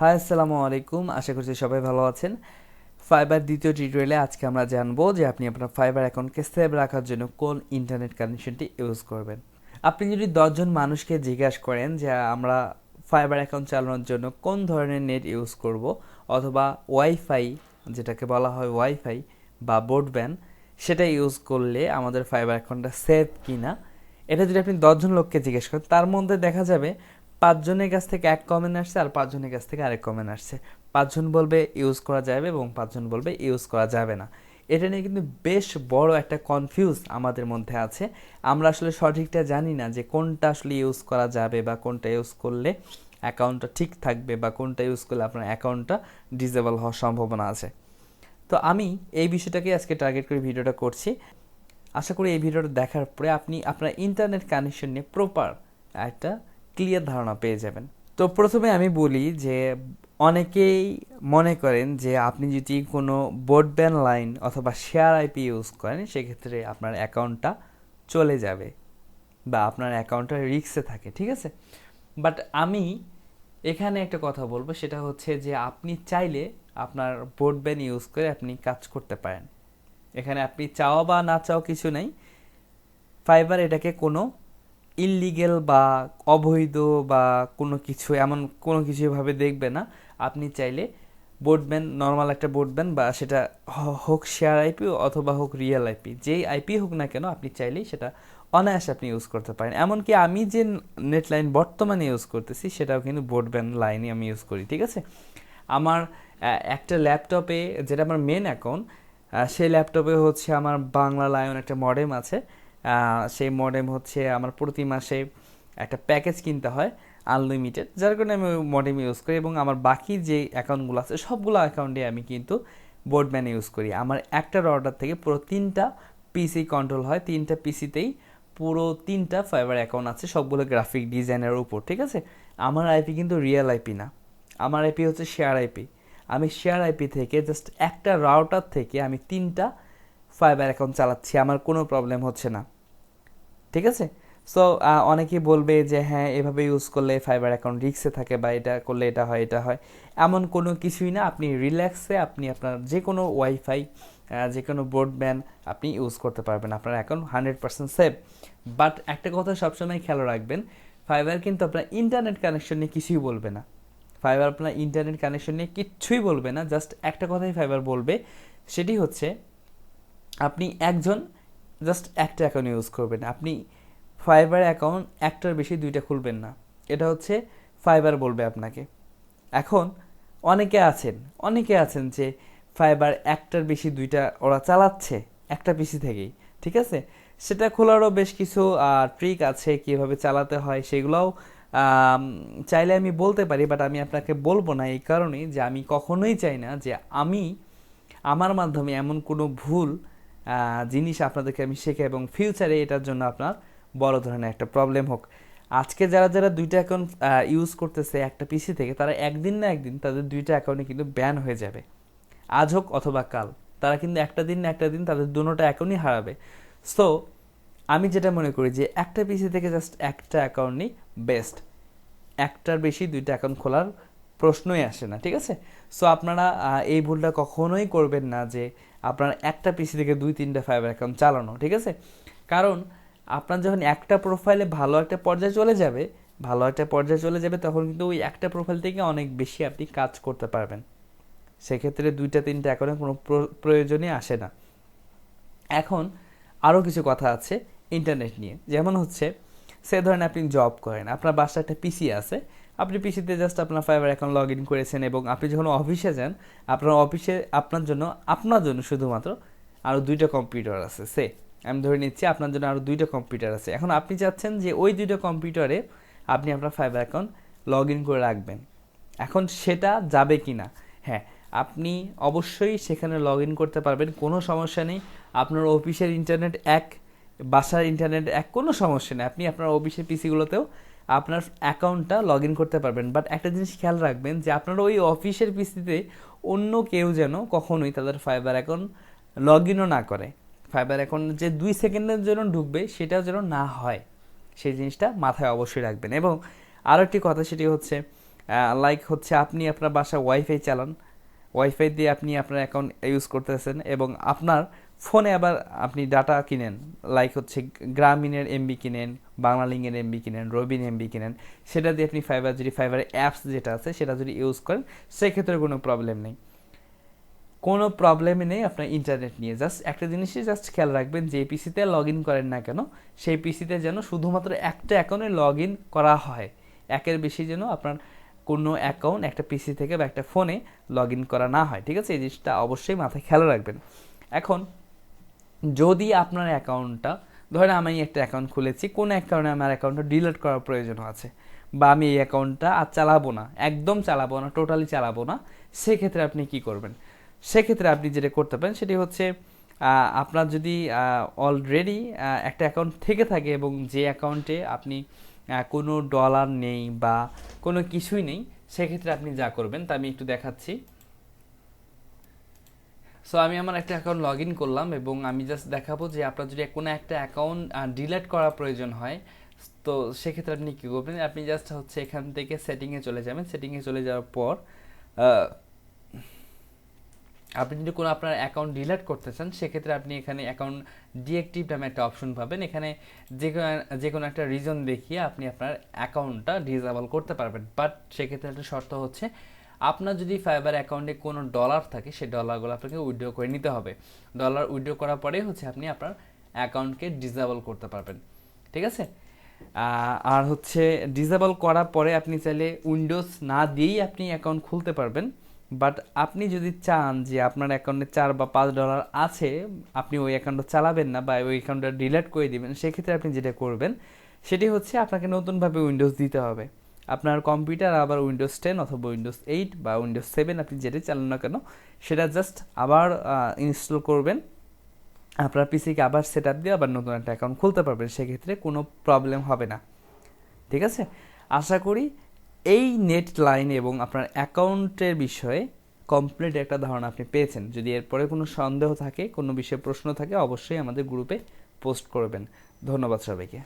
High, আসসালামু আলাইকুম। আশা করছি সবাই ভালো আছেন। ফাইবার দ্বিতীয় টিউটোরিয়ালে আজকে আমরা জানবো যে আপনি আপনার ফাইবার অ্যাকাউন্টকে সেভ রাখার জন্য কোন ইন্টারনেট কানেকশনটি ইউজ করবেন। আপনি যদি 10 জন মানুষকে জিজ্ঞাসা করেন যে আমরা ফাইবার অ্যাকাউন্ট চালানোর জন্য কোন ধরনের নেট ইউজ করব, অথবা ওয়াইফাই, যেটাকে বলা হয় ওয়াইফাই বা ব্রডব্যান্ড, সেটা ইউজ করলে আমাদের ফাইবার অ্যাকাউন্টটা সেভ কিনা, এটা যদি আপনি 10 জন লোককে জিজ্ঞেস করেন, তার মধ্যে দেখা যাবে 5 জনের কাছ থেকে এক কমেন্ট আসছে আর 5 জনের কাছ থেকে আরেক কমেন্ট আসছে। 5 জন বলবে ইউজ করা যাবে এবং 5 জন বলবে ইউজ করা যাবে না। এটা নিয়ে কিন্তু বেশ বড় একটা কনফিউজ আমাদের মধ্যে আছে। আমরা আসলে সঠিকটা জানি না যে কোনটা আসলে ইউজ করা যাবে বা কোনটা ইউজ করলে অ্যাকাউন্টটা ঠিক থাকবে বা কোনটা ইউজ করলে আপনার অ্যাকাউন্টটা ডিসেবল হওয়ার সম্ভাবনা আছে। তো আমি এই বিষয়টাকে আজকে টার্গেট করে ভিডিওটা করছি। আশা করি এই ভিডিওটা দেখার পরে আপনি আপনার ইন্টারনেট কানেকশন নিয়ে প্রপার একটা ক্লিয়ার ধারণা পেয়ে যাবেন। তো প্রথমে আমি বলি যে অনেকেই মনে করেন যে আপনি যদি কোনো ব্রডব্যান্ড লাইন অথবা শেয়ার আইপি ইউজ করেন, সেক্ষেত্রে আপনার অ্যাকাউন্টটা চলে যাবে বা আপনার অ্যাকাউন্টটা রিস্কে থাকে, ঠিক আছে। বাট আমি এখানে একটা কথা বলবো, সেটা হচ্ছে যে আপনি চাইলে আপনার ব্রডব্যান্ড ইউজ করে আপনি কাজ করতে পারেন। এখানে আপনি চাও বা না চাও কিছু নেই। ফাইবার এটাকে কোনো ইললিগেল বা অবৈধ বা কোনো কিছু এমন কোনো কিছু ভাবে দেখবে না। আপনি চাইলে ব্রডব্যান্ড, নর্মাল একটা ব্রডব্যান্ড বা সেটা হোক শেয়ার আইপি অথবা হোক রিয়েল আইপি, যেই আইপি হোক না কেন, আপনি চাইলেই সেটা অনায়াসে আপনি ইউজ করতে পারেন। এমনকি আমি যে নেট লাইন বর্তমানে ইউজ করতেছি সেটাও কিন্তু ব্রডব্যান্ড লাইনই আমি ইউজ করি, ঠিক আছে। আমার একটা ল্যাপটপে, যেটা আমার মেন অ্যাকাউন্ট, সেই ল্যাপটপে হচ্ছে আমার বাংলা লায়ন একটা মডেম আছে। সেই মডেম হচ্ছে আমার প্রতি মাসে একটা প্যাকেজ কিনতে হয় আনলিমিটেড, যার কারণে আমি ওই মডেম ইউজ করি। এবং আমার বাকি যে অ্যাকাউন্টগুলো আছে সবগুলো অ্যাকাউন্টে আমি কিন্তু ব্রডব্যান্ড ইউজ করি। আমার একটা অর্ডার থেকে পুরো 3টা পিসি কন্ট্রোল হয়, 3টা পিসিতেই পুরো 3টা ফাইবার অ্যাকাউন্ট আছে, সবগুলো গ্রাফিক ডিজাইনের উপর, ঠিক আছে। আমার আইপি কিন্তু রিয়েল আইপি না, আমার আইপি হচ্ছে শেয়ার আইপি। আমি শেয়ার আইপি থেকে জাস্ট একটা রাউটার থেকে আমি 3টা ফাইবার অ্যাকাউন্ট চালাচ্ছি, আমার কোনো প্রবলেম হচ্ছে না, ঠিক আছে। সো অনেকেই বলবে যে হ্যাঁ, এভাবে ইউজ করলে ফাইবার অ্যাকাউন্ট রিস্কে থাকে বা এটা করলে এটা হয় এটা হয়। এমন কোনো কিছুই না। আপনি রিল্যাক্সে আপনি আপনার যে কোনো ওয়াইফাই, যে কোনো ব্রডব্যান্ড আপনি ইউজ করতে পারবেন, আপনার অ্যাকাউন্ট 100% সেভ। বাট একটা কথা সবসময় খেয়াল রাখবেন, ফাইবার কিন্তু আপনার ইন্টারনেট কানেকশন নিয়ে কিছুই বলবে না। ফাইবার আপনার ইন্টারনেট কানেকশন নিয়ে কিচ্ছুই বলবে না। জাস্ট একটা কথাই ফাইবার বলবে, সেটি হচ্ছে আপনি একজন জাস্ট একটা অ্যাকাউন্ট ইউজ করবেন। আপনি ফাইবার অ্যাকাউন্ট একটার বেশি 2টা খুলবেন না, এটা হচ্ছে ফাইবার বলবে আপনাকে। এখন অনেকে আছেন যে ফাইবার একটার বেশি 2টা ওরা চালাচ্ছে একটা পিসি থেকেই, ঠিক আছে। সেটা খোলারও বেশ কিছু ট্রিক আছে, কীভাবে চালাতে হয় সেগুলোও চাইলে আমি বলতে পারি, বাট আমি আপনাকে বলবো না এই কারণেই যে আমি কখনোই চাই না যে আমি আমার মাধ্যমে এমন কোনো ভুল জিনিস আপনাদেরকে আমি শেখাই এবং ফিউচারে এটার জন্য আপনার বড় ধরনের একটা প্রবলেম হোক। আজকে যারা যারা 2টা অ্যাকাউন্ট ইউজ করতেছে একটা পিসি থেকে, তারা একদিন না একদিন তাদের 2টা অ্যাকাউন্টে কিন্তু ব্যান হয়ে যাবে, আজ হোক অথবা কাল। তারা কিন্তু একটা দিন না একটা দিন তাদের দুটোটা অ্যাকাউন্টই হারাবে। সো আমি যেটা মনে করি যে একটা পিসি থেকে জাস্ট একটা অ্যাকাউন্টই বেস্ট। একটার বেশি 2টা অ্যাকাউন্ট খোলার প্রশ্নই আসে না, ঠিক আছে। সো আপনারা এই ভুলটা কখনোই করবেন না যে আপনার একটা পিসি থেকে 2-3টা ফাইবার অ্যাকাউন্ট চালানো, ঠিক আছে। কারণ আপনার যখন একটা প্রোফাইলে ভালো একটা পর্যায়ে চলে যাবে তখন কিন্তু ওই একটা প্রোফাইল থেকে অনেক বেশি আপনি কাজ করতে পারবেন। সেক্ষেত্রে 2-3টা অ্যাকাউন্টের কোনো প্রয়োজনই আসে না। এখন আরও কিছু কথা আছে ইন্টারনেট নিয়ে, যেমন হচ্ছে সে ধরেন আপনি জব করেন, আপনার বাসায় একটা পিসি আছে, আপনি পিসিতে জাস্ট আপনার ফাইবার অ্যাকাউন্ট লগ ইন করেছেন এবং আপনি যখন অফিসে যান, আপনার অফিসে আপনার জন্য শুধুমাত্র আরও 2টা কম্পিউটার আছে। আমি ধরে নিচ্ছি আপনার জন্য আরও 2টা কম্পিউটার আছে। এখন আপনি চাচ্ছেন যে ওই 2টা কম্পিউটারে আপনি আপনার ফাইবার অ্যাকাউন্ট লগ ইন করে রাখবেন। এখন সেটা যাবে কি না? হ্যাঁ, আপনি অবশ্যই সেখানে লগ ইন করতে পারবেন, কোনো সমস্যা নেই। আপনার অফিসের ইন্টারনেট এক, বাসার ইন্টারনেট এক, কোনো সমস্যা নেই। আপনি আপনার অফিসের পিসিগুলোতেও আপনার অ্যাকাউন্টটা লগ ইন করতে পারবেন। বাট একটা জিনিস খেয়াল রাখবেন যে আপনার ওই অফিসের পিসিতে অন্য কেউ যেন কখনোই তাদের ফাইবার অ্যাকাউন্ট লগ ইনও না করে। ফাইবার অ্যাকাউন্ট যে 2 সেকেন্ডের জন্য ঢুকবে সেটাও যেন না হয়, সেই জিনিসটা মাথায় অবশ্যই রাখবেন। এবং আরও একটি কথা, সেটি হচ্ছে লাইক হচ্ছে আপনি আপনার বাসায় ওয়াইফাই চালান, ওয়াইফাই দিয়ে আপনি আপনার অ্যাকাউন্ট ইউজ করতেছেন এবং আপনার ফোনে আবার আপনি ডাটা কিনেন, লাইক হচ্ছে গ্রামীণের এমবি কিনেন, বাংলালিংকের এমবি কিনেন, রবিন এমবি কিনেন, সেটা দিয়ে আপনি ফাইবার যদি ফাইবারের অ্যাপস যেটা আছে সেটা যদি ইউজ করেন সেক্ষেত্রে কোনো প্রবলেম নেই, কোনো প্রবলেমই নেই আপনার ইন্টারনেট নিয়ে। জাস্ট একটা জিনিসই জাস্ট খেয়াল রাখবেন, যে পিসিতে লগ ইন করেন না কেন সেই পিসিতে যেন শুধুমাত্র একটা অ্যাকাউন্টে লগ ইন করা হয়, একের বেশি যেন আপনার কোনো অ্যাকাউন্ট একটা পিসি থেকে বা একটা ফোনে লগ ইন করা না হয়, ঠিক আছে? এই জিনিসটা অবশ্যই মাথায় খেয়াল রাখবেন। এখন যদি আপনার অ্যাকাউন্টটা, ধরেন আমি একটা অ্যাকাউন্ট খুলেছি, কোনো এক কারণে আমার অ্যাকাউন্টটা ডিলিট করার প্রয়োজন আছে, বা আমি এই অ্যাকাউন্টটা আর চালাবো না, একদম চালাবো না, টোটালি চালাবো না, সেক্ষেত্রে আপনি কি করবেন? সেক্ষেত্রে আপনি যেটা করতে পারেন সেটি হচ্ছে আপনার যদি অলরেডি একটা অ্যাকাউন্ট থেকে থাকে এবং যে অ্যাকাউন্টে আপনি কোনো ডলার নেই বা কোনো কিছুই নেই, সেক্ষেত্রে আপনি যা করবেন তা আমি একটু দেখাচ্ছি। সো আমি আমার একটা অ্যাকাউন্ট লগ ইন করলাম এবং আমি জাস্ট দেখাবো যে আপনার যদি কোনো একটা অ্যাকাউন্ট ডিলিট করার প্রয়োজন হয়, তো সেক্ষেত্রে আপনি কী করবেন, আপনি জাস্ট হচ্ছে এখান থেকে সেটিংয়ে চলে যাবেন। সেটিংয়ে চলে যাওয়ার পর আপনি যদি কোনো আপনার অ্যাকাউন্ট ডিলিট করতে চান, সেক্ষেত্রে আপনি এখানে অ্যাকাউন্ট ডিএক্টিভ নামে একটা অপশন পাবেন। এখানে যে কোনো একটা রিজন দেখিয়ে আপনি আপনার অ্যাকাউন্টটা ডিসেবল করতে পারবেন। বাট সেক্ষেত্রে একটা শর্ত হচ্ছে, আপনার যদি ফাইবার অ্যাকাউন্টে কোনো ডলার থাকে সেই ডলারগুলো আপনাকে উইথড্র করে নিতে হবে। ডলার উইথড্র করার পরেই হচ্ছে আপনি আপনার অ্যাকাউন্টকে ডিসেবল করতে পারবেন, ঠিক আছে? আর হচ্ছে ডিসেবল করার পরে আপনি চাইলে উইন্ডোজ না দিয়েই আপনি অ্যাকাউন্ট খুলতে পারবেন। বাট আপনি যদি চান যে আপনার অ্যাকাউন্টে $4 বা $5 আছে, আপনি ওই অ্যাকাউন্টটা চালাবেন না বা ওই অ্যাকাউন্টটা ডিলিট করে দিবেন, সেক্ষেত্রে আপনি যেটা করবেন সেটি হচ্ছে আপনাকে নতুনভাবে উইন্ডোজ দিতে হবে। আপনার কম্পিউটার আবার উইন্ডোজ 10 অথবা উইন্ডোজ 8 বা উইন্ডোজ 7 আপনি যেটাই চালান না কেন, সেটা জাস্ট আবার ইনস্টল করবেন, আপনার পিসিকে আবার সেট আপ দিয়ে আবার নতুন একটা অ্যাকাউন্ট খুলতে পারবেন, সেক্ষেত্রে কোনো প্রবলেম হবে না, ঠিক আছে? আশা করি এই নেট লাইন এবং আপনার অ্যাকাউন্টের বিষয়ে কমপ্লিট একটা ধারণা আপনি পেয়েছেন। যদি এরপরে কোনো সন্দেহ থাকে, কোনো বিষয়ে প্রশ্ন থাকে, অবশ্যই আমাদের গ্রুপে পোস্ট করবেন। ধন্যবাদ সবাইকে।